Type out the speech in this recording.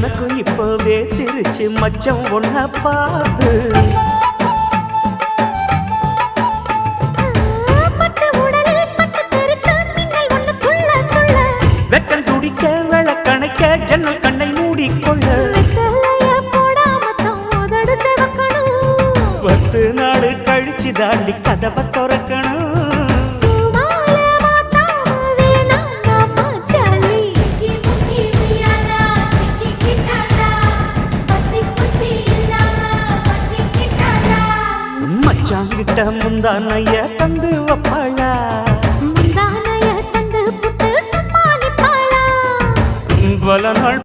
எனக்கும் இப்பவே திருச்சி மச்சம் ஒன்ன பார்த்து வெக்கம் துடிக்க விளக்கணைக்க ஜன்னல் கண்ணை மூடிக்கொள்ள 10 நாள் கழிச்சு தாண்டி கதவை திறக்கணும் மச்சாங்கிட்ட முந்தானைய தந்து வப்பாளா பல நாள்